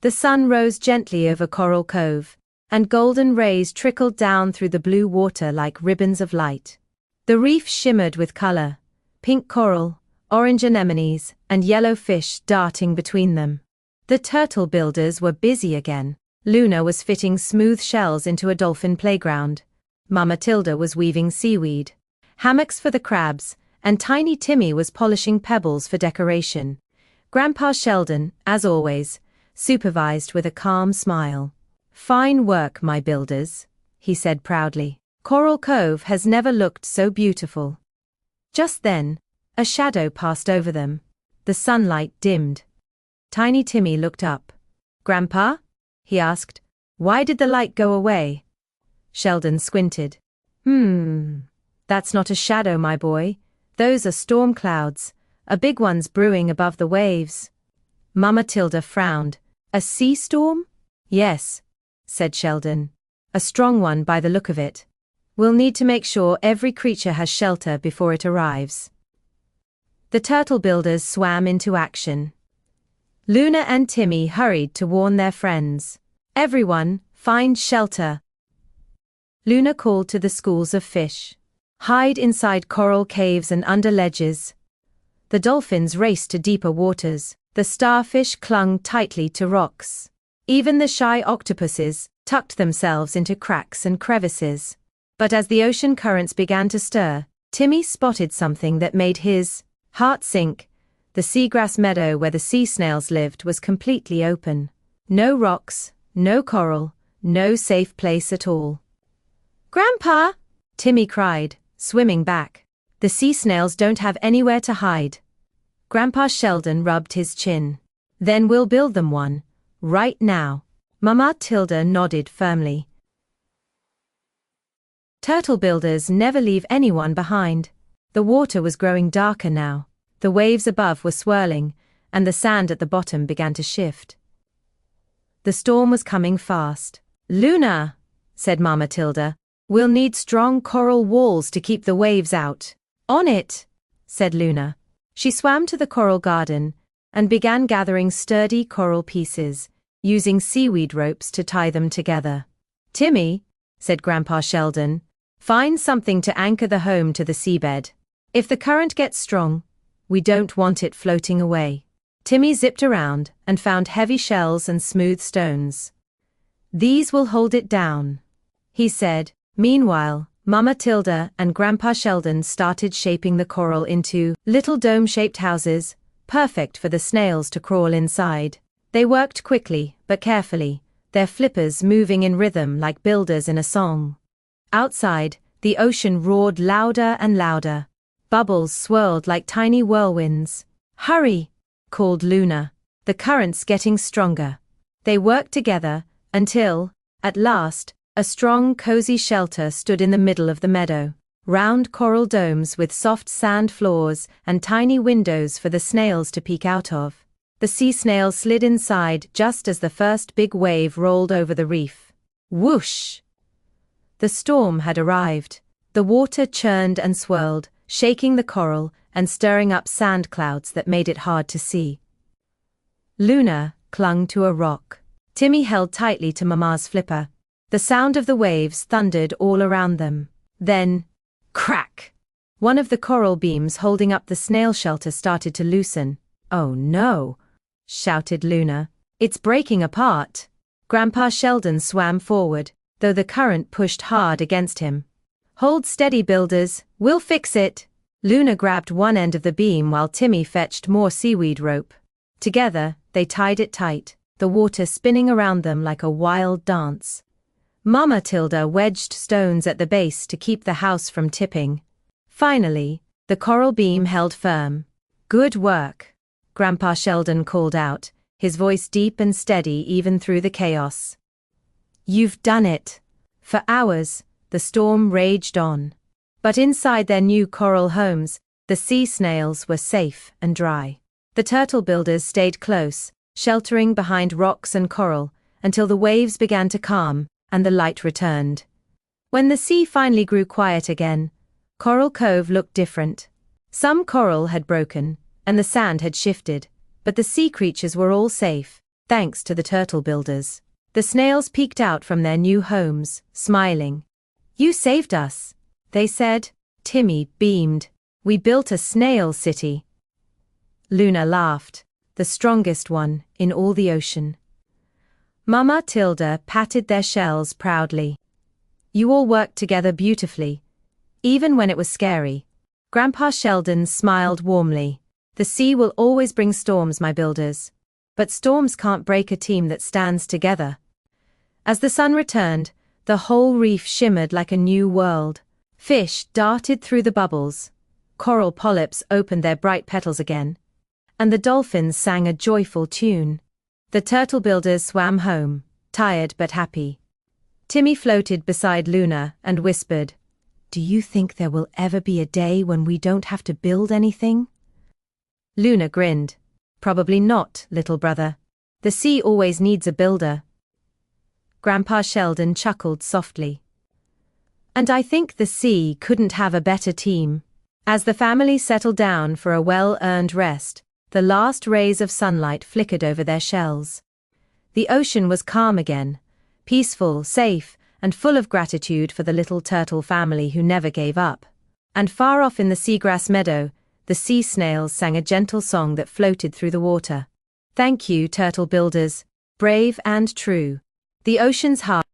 The sun rose gently over Coral Cove, and golden rays trickled down through the blue water like ribbons of light. The reef shimmered with color, pink coral, orange anemones, and yellow fish darting between them. The turtle builders were busy again. Luna was fitting smooth shells into a dolphin playground. Mama Tilda was weaving seaweed hammocks for the crabs, and Tiny Timmy was polishing pebbles for decoration. Grandpa Sheldon, as always, supervised with a calm smile. "Fine work, my builders," he said proudly. "Coral Cove has never looked so beautiful." Just then, a shadow passed over them. The sunlight dimmed. Tiny Timmy looked up. "Grandpa?" he asked. "Why did the light go away?" Sheldon squinted. That's not a shadow, my boy. Those are storm clouds. A big one's brewing above the waves." Mama Tilda frowned. "A sea storm?" "Yes," said Sheldon. "A strong one by the look of it. We'll need to make sure every creature has shelter before it arrives." The turtle builders swam into action. Luna and Timmy hurried to warn their friends. "Everyone, find shelter." Luna called to the schools of fish. "Hide inside coral caves and under ledges." The dolphins raced to deeper waters. The starfish clung tightly to rocks. Even the shy octopuses tucked themselves into cracks and crevices. But as the ocean currents began to stir, Timmy spotted something that made his heart sink. The seagrass meadow where the sea snails lived was completely open. No rocks, no coral, no safe place at all. "Grandpa!" Timmy cried, swimming back. "The sea snails don't have anywhere to hide." Grandpa Sheldon rubbed his chin. "Then we'll build them one, right now." Mama Tilda nodded firmly. Turtle builders never leave anyone behind. The water was growing darker now. The waves above were swirling, and the sand at the bottom began to shift. The storm was coming fast. "Luna," said Mama Tilda, "we'll need strong coral walls to keep the waves out." "On it," said Luna. She swam to the coral garden and began gathering sturdy coral pieces, using seaweed ropes to tie them together. "Timmy," said Grandpa Sheldon, "find something to anchor the home to the seabed. If the current gets strong, we don't want it floating away." Timmy zipped around and found heavy shells and smooth stones. "These will hold it down," he said. Meanwhile, Mama Tilda and Grandpa Sheldon started shaping the coral into little dome-shaped houses, perfect for the snails to crawl inside. They worked quickly but carefully, their flippers moving in rhythm like builders in a song. Outside, the ocean roared louder and louder. Bubbles swirled like tiny whirlwinds. "Hurry!" called Luna. "The current's getting stronger." They worked together until, at last, a strong, cozy shelter stood in the middle of the meadow. Round coral domes with soft sand floors and tiny windows for the snails to peek out of. The sea snails slid inside just as the first big wave rolled over the reef. Whoosh! The storm had arrived. The water churned and swirled, shaking the coral and stirring up sand clouds that made it hard to see. Luna clung to a rock. Timmy held tightly to Mama's flipper. The sound of the waves thundered all around them. Then, crack! One of the coral beams holding up the snail shelter started to loosen. "Oh no!" shouted Luna. "It's breaking apart." Grandpa Sheldon swam forward, though the current pushed hard against him. "Hold steady, builders, we'll fix it." Luna grabbed one end of the beam while Timmy fetched more seaweed rope. Together, they tied it tight, the water spinning around them like a wild dance. Mama Tilda wedged stones at the base to keep the house from tipping. Finally, the coral beam held firm. "Good work," Grandpa Sheldon called out, his voice deep and steady even through the chaos. "You've done it." For hours, the storm raged on. But inside their new coral homes, the sea snails were safe and dry. The turtle builders stayed close, sheltering behind rocks and coral, until the waves began to calm and the light returned. When the sea finally grew quiet again, Coral Cove looked different. Some coral had broken, and the sand had shifted, but the sea creatures were all safe, thanks to the turtle builders. The snails peeked out from their new homes, smiling. "You saved us," they said. Timmy beamed. "We built a snail city." Luna laughed. "The strongest one in all the ocean." Mama Tilda patted their shells proudly. "You all worked together beautifully, even when it was scary." Grandpa Sheldon smiled warmly. "The sea will always bring storms, my builders. But storms can't break a team that stands together." As the sun returned, the whole reef shimmered like a new world. Fish darted through the bubbles, coral polyps opened their bright petals again, and the dolphins sang a joyful tune. The turtle builders swam home, tired but happy. Timmy floated beside Luna and whispered, "Do you think there will ever be a day when we don't have to build anything?" Luna grinned. "Probably not, little brother. The sea always needs a builder." Grandpa Sheldon chuckled softly. "And I think the sea couldn't have a better team." As the family settled down for a well-earned rest, the last rays of sunlight flickered over their shells. The ocean was calm again, peaceful, safe, and full of gratitude for the little turtle family who never gave up. And far off in the seagrass meadow, the sea snails sang a gentle song that floated through the water. "Thank you, turtle builders, brave and true. The ocean's heart